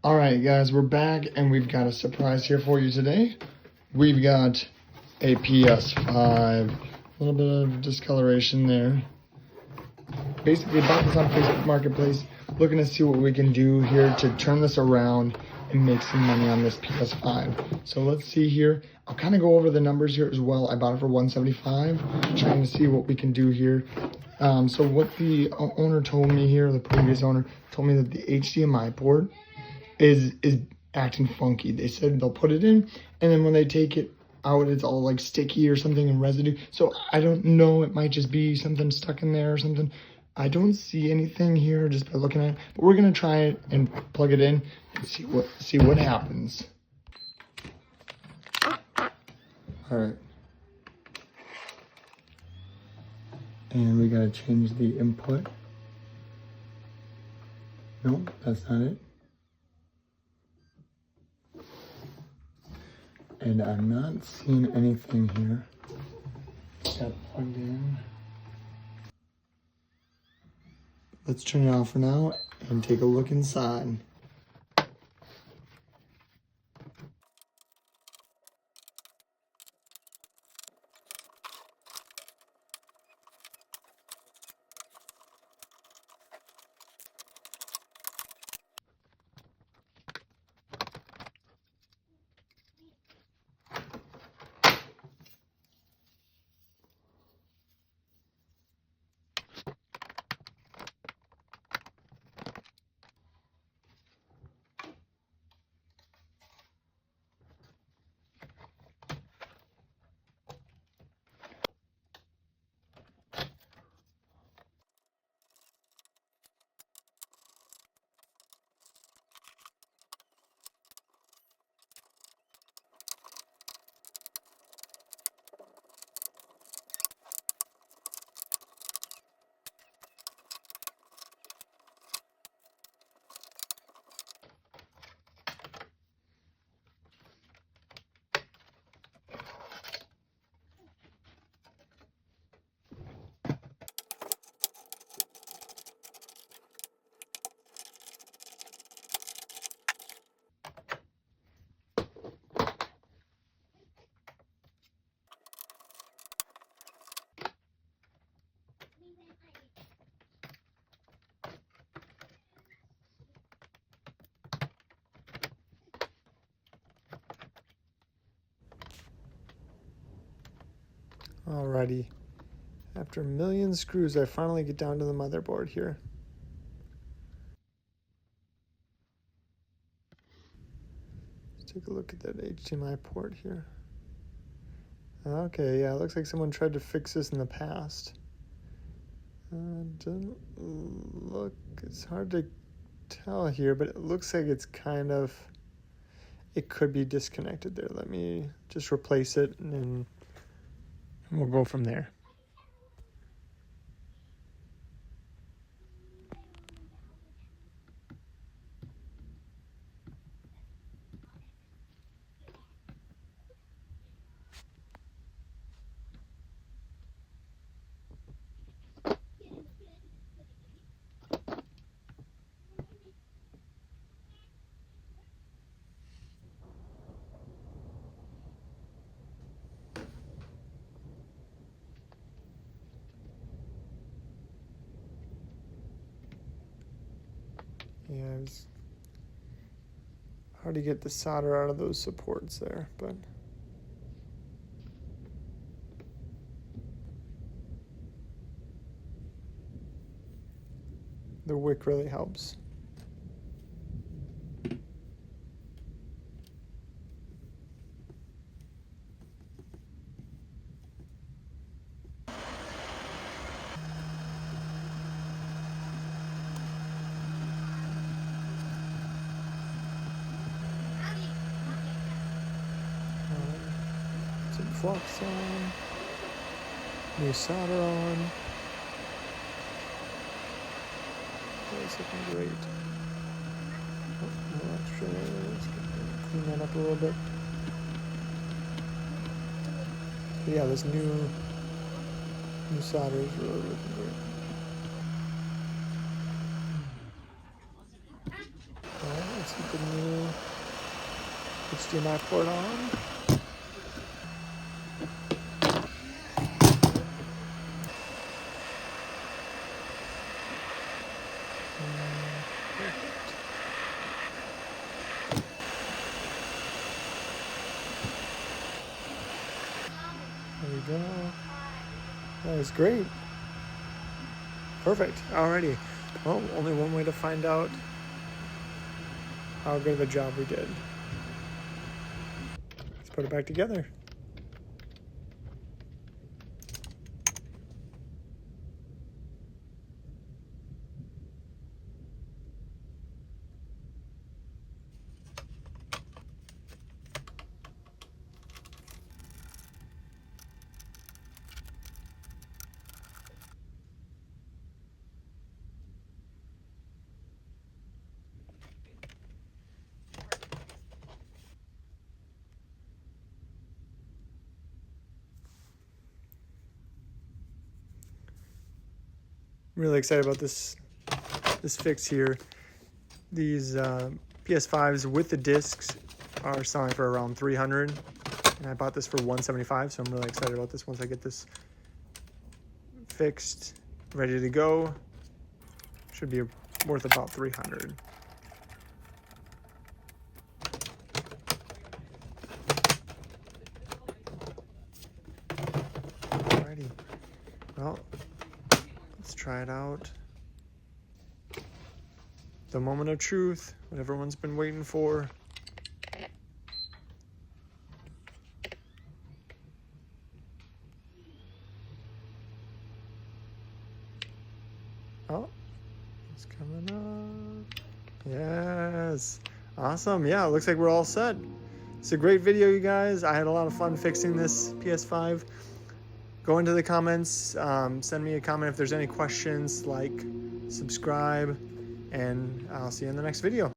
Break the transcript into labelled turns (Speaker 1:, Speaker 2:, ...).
Speaker 1: All right, guys, we're back, and we've got a surprise here for you today. We've got a PS5, a little bit of discoloration there. Basically, bought this on Facebook Marketplace, looking to see what we can do here to turn this around and make some money on this PS5. So let's see here. I'll kind of go over the numbers here as well. I bought it for $175, trying to see what we can do here. So what the owner told me here, the previous owner, told me that the HDMI port is acting funky. They said they'll put it in, and then when they take it out, it's all like sticky or something and residue. So I don't know, it might just be something stuck in there or something. I don't see anything here just by looking at it, but we're gonna try it and plug it in and see what happens. All right. And we gotta change the input. Nope, that's not it. And I'm not seeing anything here. Got plugged in. Let's turn it off for now and take a look inside. Alrighty, after a million screws, I finally get down to the motherboard here. Let's take a look at that HDMI port here. Okay, yeah, it looks like someone tried to fix this in the past. Doesn't look, it's hard to tell here, but it looks like it's kind of, it could be disconnected there. Let me just replace it and then we'll go from there. Yeah, it's hard to get the solder out of those supports there, but the wick really helps. Some flux on, new solder on. That's looking great. Oh, no extra there. Let's clean that up a little bit. But yeah, this new solder is really looking great. Alright, let's
Speaker 2: the new HDMI port on. There we go. That was great. Perfect. Alrighty. Well, only one way to find out how good of a job we did. Let's put it back together. I'm really excited about this fix here. These PS5s with the discs are selling for around $300, and I bought this for $175. So I'm really excited about this. Once I get this fixed, ready to go, should be worth about $300. Alrighty, well, let's try it out. The moment of truth, what everyone's been waiting for. Oh, it's coming up. Yes, awesome. Yeah, it looks like we're all set. It's a great video, you guys. I had a lot of fun fixing this PS5. Go into the comments, send me a comment if there's any questions, like, subscribe, and I'll see you in the next video.